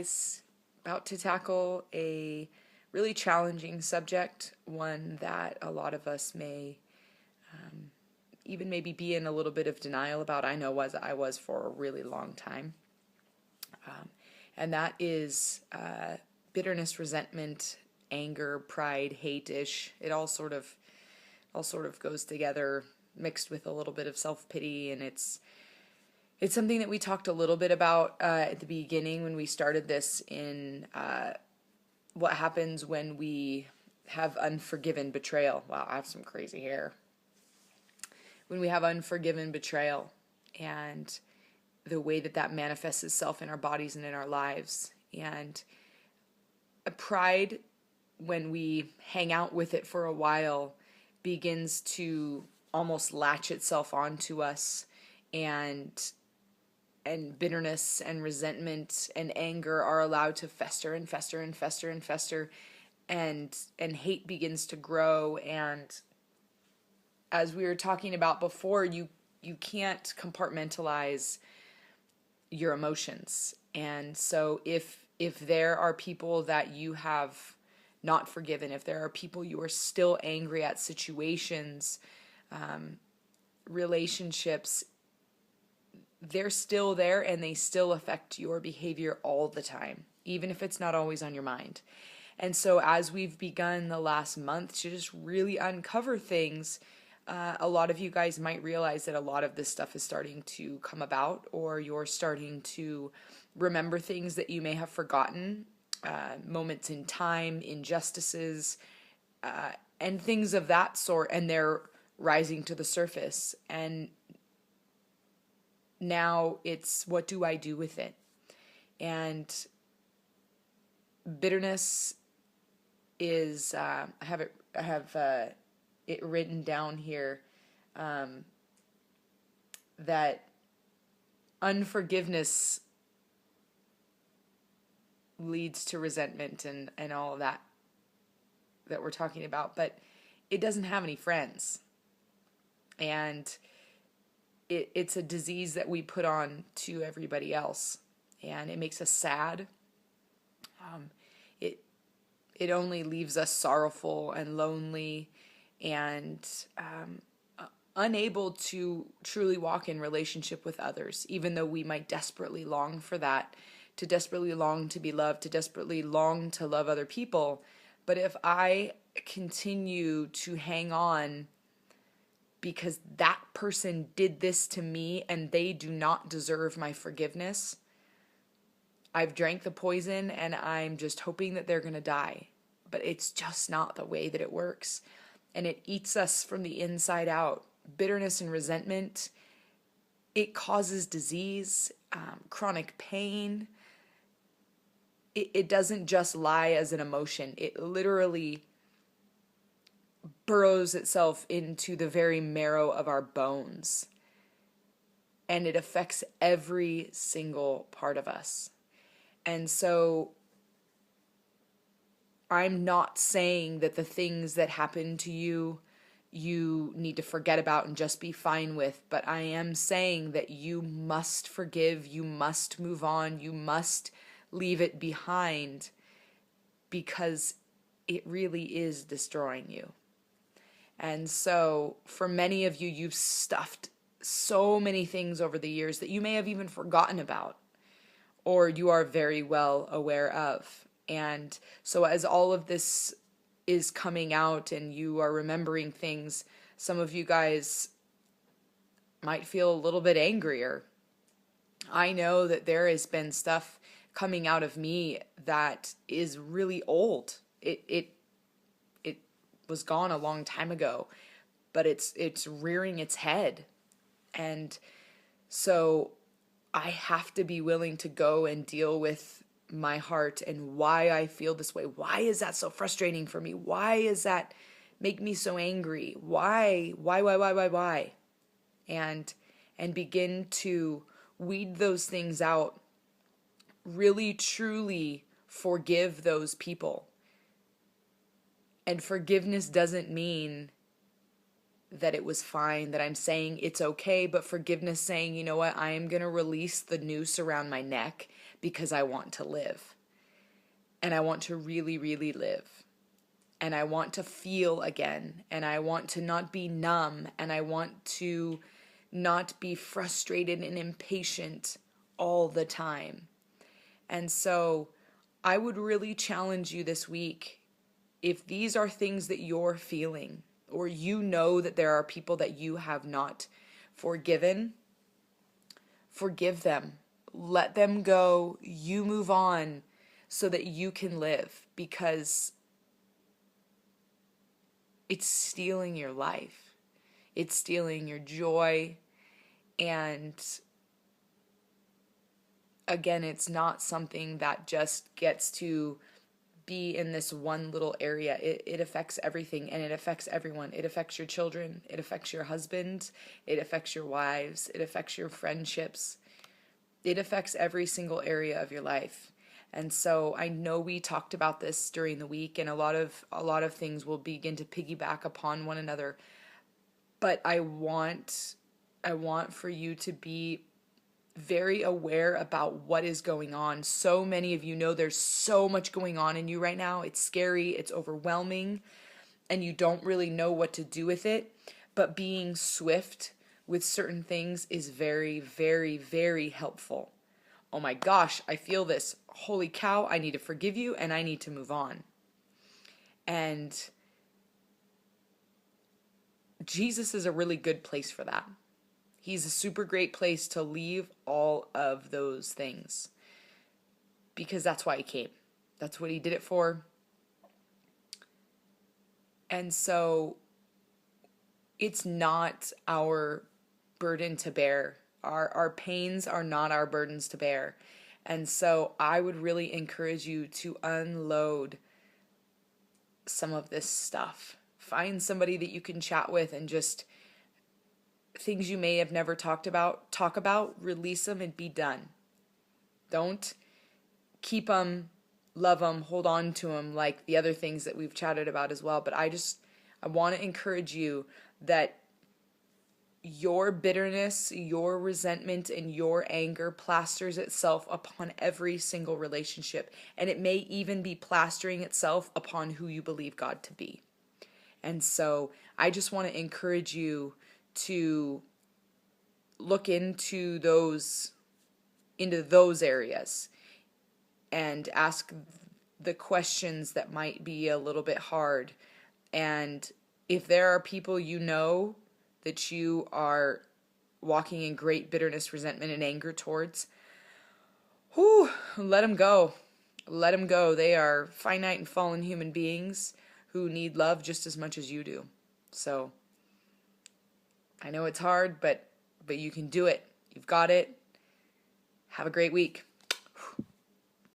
guys. About to tackle a really challenging subject, one that a lot of us may even maybe be in a little bit of denial about. I know I was for a really long time. And that is bitterness, resentment, anger, pride, hate-ish. It all sort of goes together, mixed with a little bit of self-pity, and it's something that we talked a little bit about at the beginning when we started this in what happens when we have unforgiven betrayal. Wow, I have some crazy hair. When we have unforgiven betrayal and the way that manifests itself in our bodies and in our lives. And pride, when we hang out with it for a while, begins to almost latch itself onto us, and bitterness and resentment and anger are allowed to fester and fester and fester and fester, and hate begins to grow. And as we were talking about before, you can't compartmentalize your emotions. And so if there are people that you have not forgiven, if there are people you are still angry at, situations, relationships, they're still there and they still affect your behavior all the time, even if it's not always on your mind. And so as we've begun the last month to just really uncover things, a lot of you guys might realize that a lot of this stuff is starting to come about, or you're starting to remember things that you may have forgotten, moments in time, injustices, and things of that sort, and they're rising to the surface. And now it's, what do I do with it? And bitterness is, I have it written down here, that unforgiveness leads to resentment and all of that we're talking about, but it doesn't have any friends. And it's a disease that we put on to everybody else, and it makes us sad. It only leaves us sorrowful and lonely, and unable to truly walk in relationship with others, even though we might desperately long for that, to desperately long to be loved, to desperately long to love other people. But if I continue to hang on because that person did this to me and they do not deserve my forgiveness, I've drank the poison and I'm just hoping that they're going to die. But it's just not the way that it works. And it eats us from the inside out. Bitterness and resentment, it causes disease, chronic pain. It doesn't just lie as an emotion. It literally burrows itself into the very marrow of our bones. And it affects every single part of us. And so I'm not saying that the things that happen to you need to forget about and just be fine with, but I am saying that you must forgive, you must move on, you must leave it behind, because it really is destroying you. And so for many of you, you've stuffed so many things over the years that you may have even forgotten about, or you are very well aware of. And so as all of this is coming out and you are remembering things, some of you guys might feel a little bit angrier. I know that there has been stuff coming out of me that is really old. It was gone a long time ago, but it's rearing its head. And so I have to be willing to go and deal with my heart and why I feel this way. Why is that so frustrating for me? Why is that make me so angry? Why? And begin to weed those things out. Really, truly forgive those people. And forgiveness doesn't mean that it was fine, that I'm saying it's okay, but forgiveness saying, you know what, I am going to release the noose around my neck because I want to live. and I want to really, really live. And I want to feel again, and I want to not be numb, and I want to not be frustrated and impatient all the time. And so I would really challenge you this week, if these are things that you're feeling, or you know that there are people that you have not forgiven, forgive them. Let them go. You move on so that you can live, because it's stealing your life. It's stealing your joy. And again, it's not something that just gets to be in this one little area. It affects everything, and it affects everyone. It affects your children. It affects your husband. It affects your wives. It affects your friendships. It affects every single area of your life. And so I know we talked about this during the week, and a lot of things will begin to piggyback upon one another. But I want for you to be very aware about what is going on. So many of you know there's so much going on in you right now. It's scary, it's overwhelming, and you don't really know what to do with it. But being swift with certain things is very, very, very helpful. Oh my gosh, I feel this. Holy cow, I need to forgive you and I need to move on. And Jesus is a really good place for that. He's a super great place to leave all of those things, because that's why he came. That's what he did it for. And so it's not our burden to bear. Our pains are not our burdens to bear. And so I would really encourage you to unload some of this stuff. Find somebody that you can chat with, and just things you may have never talk about, release them and be done. Don't keep them, love them, hold on to them like the other things that we've chatted about as well. But I want to encourage you that your bitterness, your resentment, and your anger plasters itself upon every single relationship. And it may even be plastering itself upon who you believe God to be. And so I just want to encourage you to look into those areas and ask the questions that might be a little bit hard. And if there are people you know that you are walking in great bitterness, resentment, and anger towards, let them go. Let them go. They are finite and fallen human beings who need love just as much as you do. So I know it's hard, but you can do it. You've got it. Have a great week.